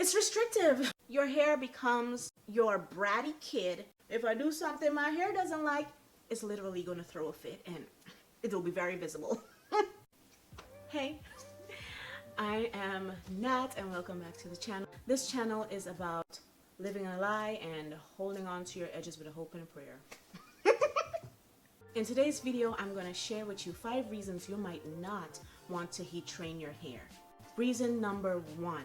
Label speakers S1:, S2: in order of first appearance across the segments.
S1: It's restrictive. Your hair becomes your bratty kid. If I do something my hair doesn't like, it's literally gonna throw a fit and it'll be very visible. Hey, I am Nat and welcome back to the channel. This channel is about living a lie and holding on to your edges with a hope and a prayer. In today's video, I'm going to share with you 5 reasons you might not want to heat train your hair. Reason number 1,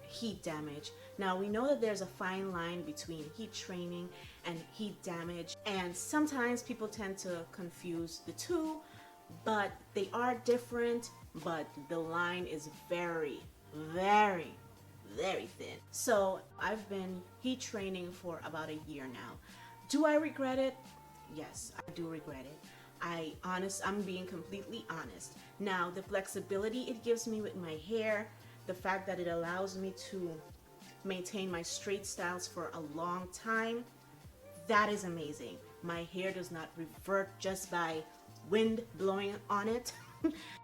S1: heat damage. Now we know that there's a fine line between heat training and heat damage, and sometimes people tend to confuse the two, but they are different, but the line is very, very, very thin. So I've been heat training for about a year now. Do I regret it? Yes, I do regret it. I'm being completely honest. Now, the flexibility it gives me with my hair, the fact that it allows me to maintain my straight styles for a long time, that is amazing. My hair does not revert just by wind blowing on it.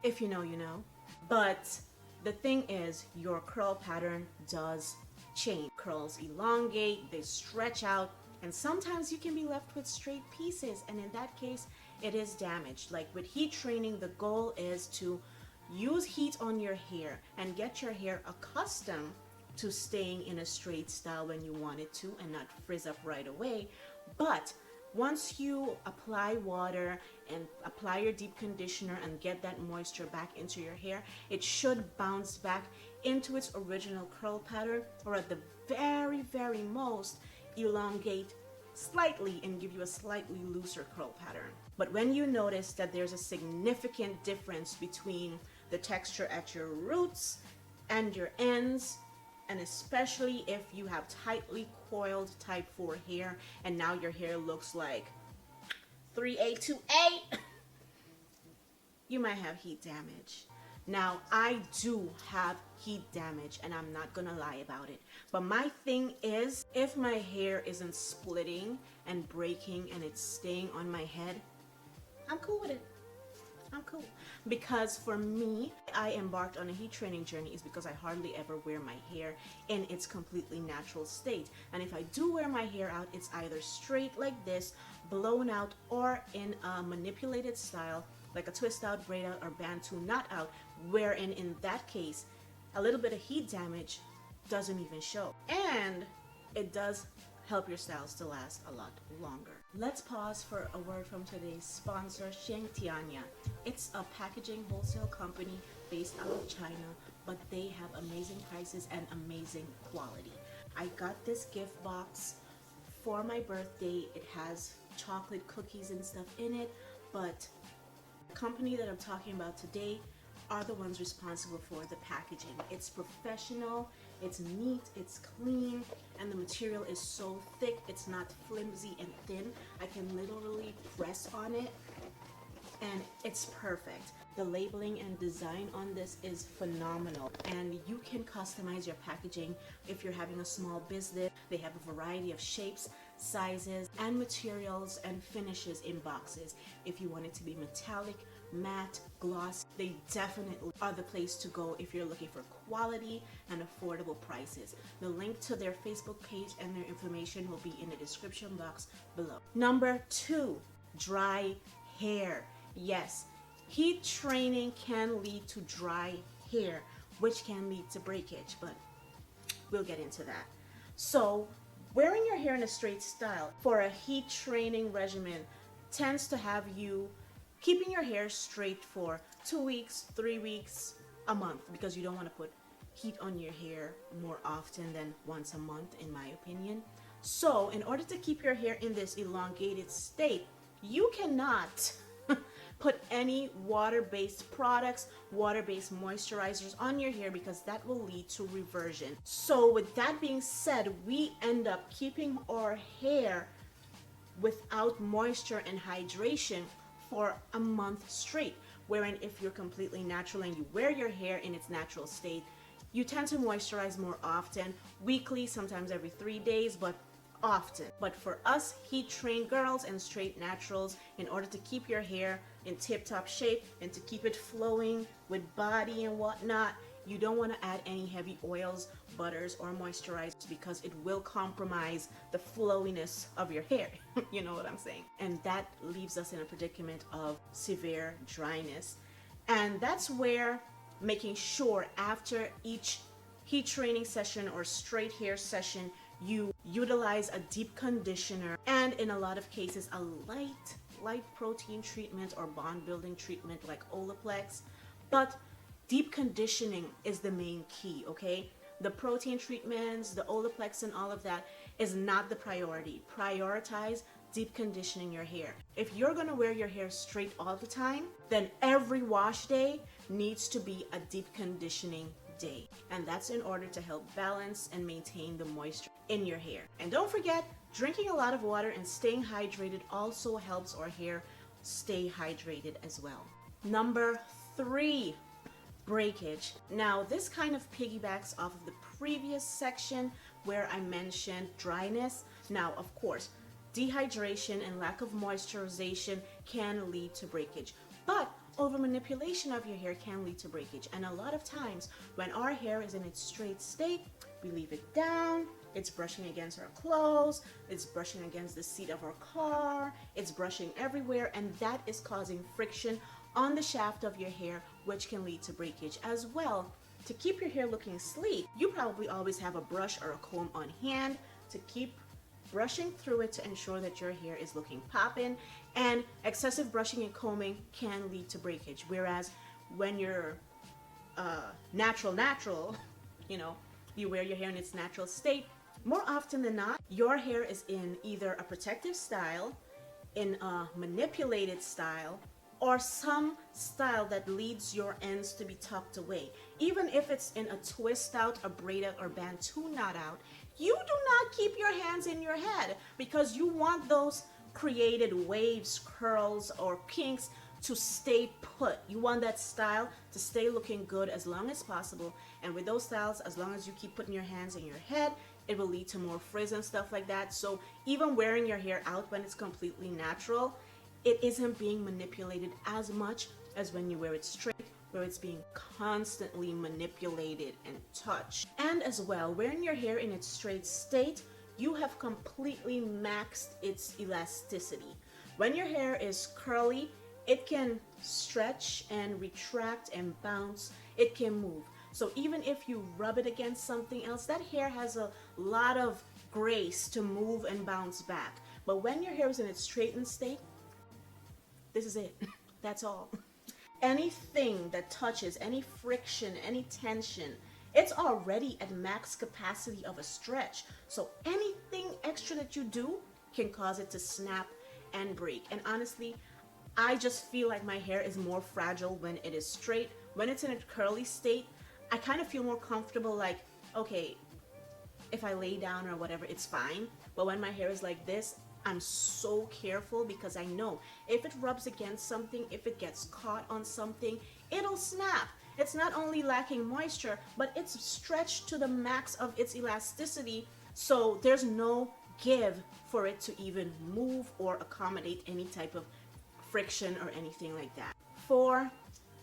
S1: If you know, you know. But the thing is, your curl pattern does change. Curls elongate, they stretch out, and sometimes you can be left with straight pieces, and in that case it is damaged. Like with heat training, the goal is to use heat on your hair and get your hair accustomed to staying in a straight style when you want it to and not frizz up right away. But once you apply water and apply your deep conditioner and get that moisture back into your hair, it should bounce back into its original curl pattern, or at the very, very most, elongate slightly and give you a slightly looser curl pattern. But when you notice that there's a significant difference between the texture at your roots and your ends, and especially if you have tightly coiled type 4 hair and now your hair looks like 3A to 8, you might have heat damage. Now, I do have heat damage and I'm not gonna lie about it. But my thing is, if my hair isn't splitting and breaking and it's staying on my head, I'm cool with it. I'm cool. Because for me, I embarked on a heat training journey is because I hardly ever wear my hair in its completely natural state. And if I do wear my hair out, it's either straight like this, blown out, or in a manipulated style, like a twist out, braid out, or bantu knot out, wherein in that case, a little bit of heat damage doesn't even show. And it does help your styles to last a lot longer. Let's pause for a word from today's sponsor, Xin Tianya. It's a packaging wholesale company based out of China, but they have amazing prices and amazing quality. I got this gift box for my birthday. It has chocolate cookies and stuff in it, but the company that I'm talking about today are the ones responsible for the packaging. It's professional, it's neat, it's clean, and the material is so thick, it's not flimsy and thin. I can literally press on it and it's perfect. The labeling and design on this is phenomenal, and you can customize your packaging if you're having a small business. They have a variety of shapes, sizes, and materials and finishes in boxes. If you want it to be metallic, matte, gloss, they definitely are the place to go if you're looking for quality and affordable prices. The link to their Facebook page and their information will be in the description box below. Number 2, dry hair. Yes, heat training can lead to dry hair, which can lead to breakage, but we'll get into that. So, wearing your hair in a straight style for a heat training regimen tends to have you keeping your hair straight for 2 weeks, 3 weeks, a month, because you don't want to put heat on your hair more often than once a month, in my opinion. So, in order to keep your hair in this elongated state, you cannot put any water-based products, water-based moisturizers on your hair, because that will lead to reversion. So with that being said, we end up keeping our hair without moisture and hydration for a month straight, wherein if you're completely natural and you wear your hair in its natural state, you tend to moisturize more often, weekly, sometimes every 3 days, but often. But for us heat-trained girls and straight naturals, in order to keep your hair in tip-top shape and to keep it flowing with body and whatnot, you don't want to add any heavy oils, butters or moisturizers because it will compromise the flowiness of your hair. You know what I'm saying? And that leaves us in a predicament of severe dryness. And that's where making sure after each heat training session or straight hair session, you utilize a deep conditioner and in a lot of cases a light protein treatment or bond building treatment like Olaplex. But deep conditioning is the main key, okay? The protein treatments, the Olaplex and all of that is not the priority. Prioritize deep conditioning your hair. If you're gonna wear your hair straight all the time, then every wash day needs to be a deep conditioning day. And that's in order to help balance and maintain the moisture in your hair. And don't forget, drinking a lot of water and staying hydrated also helps our hair stay hydrated as well. Number 3, breakage. Now, this kind of piggybacks off of the previous section where I mentioned dryness. Now, of course, dehydration and lack of moisturization can lead to breakage, but over manipulation of your hair can lead to breakage. And a lot of times when our hair is in its straight state, we leave it down, it's brushing against our clothes, it's brushing against the seat of our car, it's brushing everywhere, and that is causing friction on the shaft of your hair, which can lead to breakage as well. To keep your hair looking sleek, you probably always have a brush or a comb on hand to keep brushing through it to ensure that your hair is looking poppin', and excessive brushing and combing can lead to breakage. Whereas when you're natural, you know, you wear your hair in its natural state, more often than not, your hair is in either a protective style, in a manipulated style, or some style that leads your ends to be tucked away. Even if it's in a twist out, a braid out, or bantu knot out, you do not keep your hands in your head because you want those created waves, curls, or kinks to stay put. You want that style to stay looking good as long as possible. And with those styles, as long as you keep putting your hands in your head, it will lead to more frizz and stuff like that. So even wearing your hair out when it's completely natural, it isn't being manipulated as much as when you wear it straight, where it's being constantly manipulated and touched. And as well, wearing your hair in its straight state, you have completely maxed its elasticity. When your hair is curly, it can stretch and retract and bounce. It can move. So even if you rub it against something else, that hair has a lot of grace to move and bounce back. But when your hair is in its straightened state, this is it. That's all. Anything that touches, any friction, any tension, it's already at max capacity of a stretch. So anything extra that you do can cause it to snap and break. And honestly, I just feel like my hair is more fragile when it is straight. When it's in a curly state, I kind of feel more comfortable, like, okay, if I lay down or whatever, it's fine. But when my hair is like this, I'm so careful because I know if it rubs against something, if it gets caught on something, it'll snap. It's not only lacking moisture, but it's stretched to the max of its elasticity, so there's no give for it to even move or accommodate any type of friction or anything like that. 4,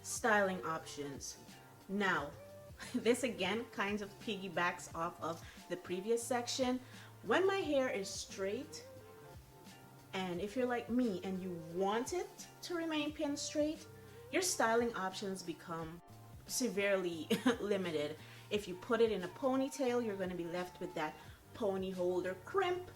S1: styling options. Now, this again kind of piggybacks off of the previous section. When my hair is straight, and if you're like me and you want it to remain pin straight, your styling options become severely limited. If you put it in a ponytail, you're going to be left with that pony holder crimp.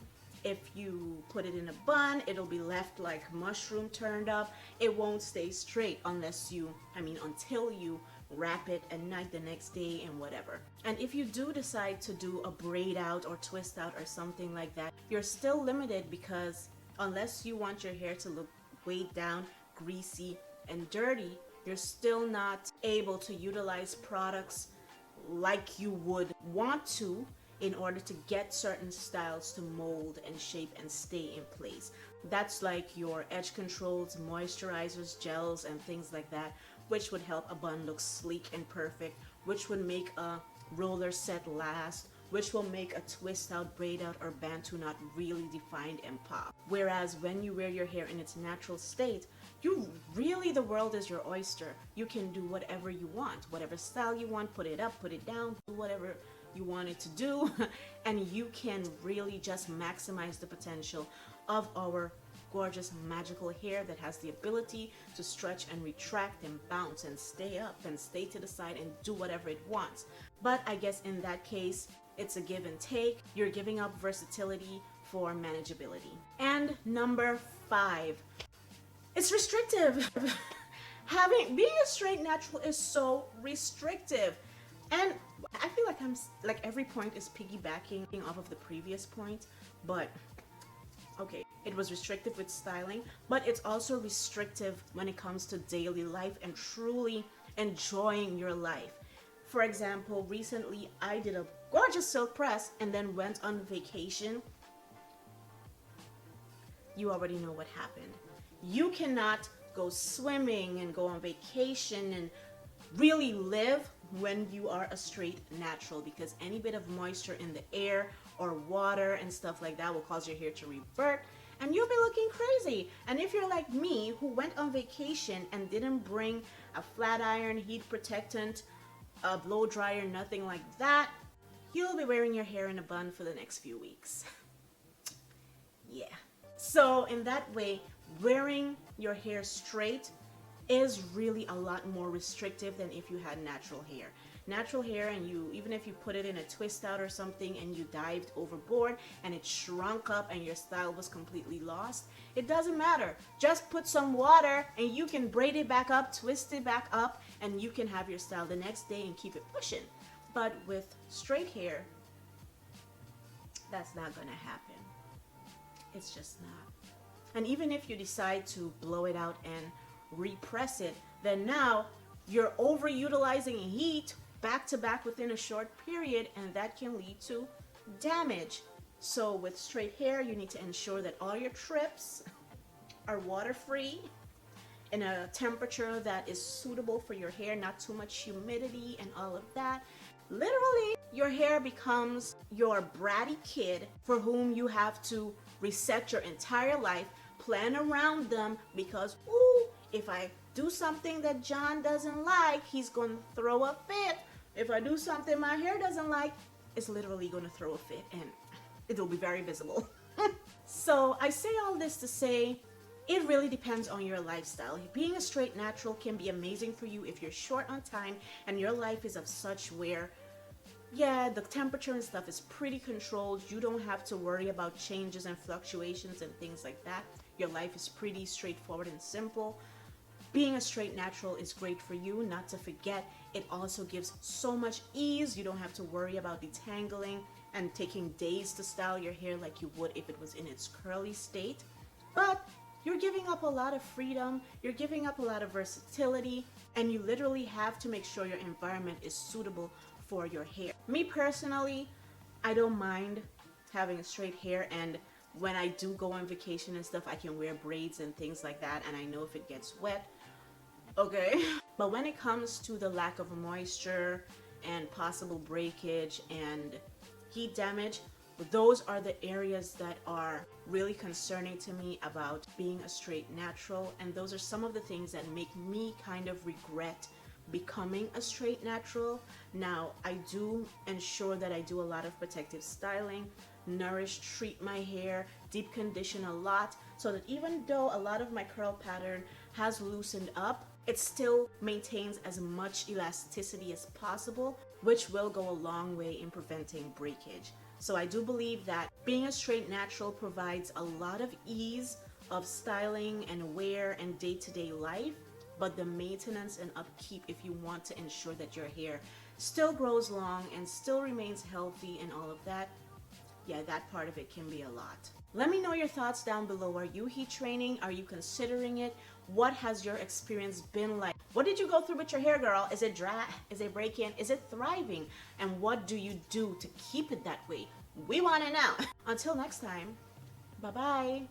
S1: If you put it in a bun, it'll be left like mushroom turned up. It won't stay straight until you wrap it at night the next day and whatever. And if you do decide to do a braid out or twist out or something like that, you're still limited because unless you want your hair to look weighed down, greasy, and dirty, you're still not able to utilize products like you would want to in order to get certain styles to mold and shape and stay in place. That's like your edge controls, moisturizers, gels, and things like that, which would help a bun look sleek and perfect, which would make a roller set last, which will make a twist out, braid out, or bantu knot really defined and pop. Whereas when you wear your hair in its natural state, the world is your oyster. You can do whatever you want, whatever style you want, put it up, put it down, do whatever you want it to do, and you can really just maximize the potential of our gorgeous magical hair that has the ability to stretch and retract and bounce and stay up and stay to the side and do whatever it wants. But I guess in that case, it's a give and take. You're giving up versatility for manageability. And number 5, it's restrictive. Being a straight natural is so restrictive. And I feel like every point is piggybacking off of the previous point, but okay, it was restrictive with styling, but it's also restrictive when it comes to daily life and truly enjoying your life. For example, recently I did a gorgeous silk press and then went on vacation. You already know what happened. You cannot go swimming and go on vacation and really live when you are a straight natural, because any bit of moisture in the air or water and stuff like that will cause your hair to revert and you'll be looking crazy. And if you're like me, who went on vacation and didn't bring a flat iron, heat protectant, a blow dryer, nothing like that, you'll be wearing your hair in a bun for the next few weeks. Yeah. So in that way, wearing your hair straight is really a lot more restrictive than if you had natural hair. Natural hair, and even if you put it in a twist out or something and you dived overboard and it shrunk up and your style was completely lost, it doesn't matter. Just put some water and you can braid it back up, twist it back up, and you can have your style the next day and keep it pushing. But with straight hair, that's not gonna happen. It's just not. And even if you decide to blow it out and repress it, then now you're overutilizing heat back to back within a short period, and that can lead to damage. So with straight hair, you need to ensure that all your trips are water free, in a temperature that is suitable for your hair, not too much humidity and all of that. Literally, your hair becomes your bratty kid for whom you have to reset your entire life, plan around them, because ooh, if I do something that John doesn't like, he's going to throw a fit. If I do something my hair doesn't like, it's literally going to throw a fit and it'll be very visible. So I say all this to say, it really depends on your lifestyle. Being a straight natural can be amazing for you if you're short on time and your life is of such where, yeah, the temperature and stuff is pretty controlled. You don't have to worry about changes and fluctuations and things like that. Your life is pretty straightforward and simple. Being a straight natural is great for you. Not to forget, it also gives so much ease. You don't have to worry about detangling and taking days to style your hair like you would if it was in its curly state. But you're giving up a lot of freedom, you're giving up a lot of versatility, and you literally have to make sure your environment is suitable for your hair. Me personally, I don't mind having a straight hair, and when I do go on vacation and stuff, I can wear braids and things like that, and I know if it gets wet, okay. But when it comes to the lack of moisture and possible breakage and heat damage, those are the areas that are really concerning to me about being a straight natural, and those are some of the things that make me kind of regret becoming a straight natural. Now, I do ensure that I do a lot of protective styling, nourish, treat my hair, deep condition a lot, so that even though a lot of my curl pattern has loosened up, it still maintains as much elasticity as possible, which will go a long way in preventing breakage. So I do believe that being a straight natural provides a lot of ease of styling and wear and day-to-day life, but the maintenance and upkeep, if you want to ensure that your hair still grows long and still remains healthy and all of that, yeah, that part of it can be a lot. Let me know your thoughts down below. Are you heat training? Are you considering it? What has your experience been like? What did you go through with your hair, girl? Is it dry? Is it breaking? Is it thriving? And what do you do to keep it that way? We want to know. Until next time, bye-bye.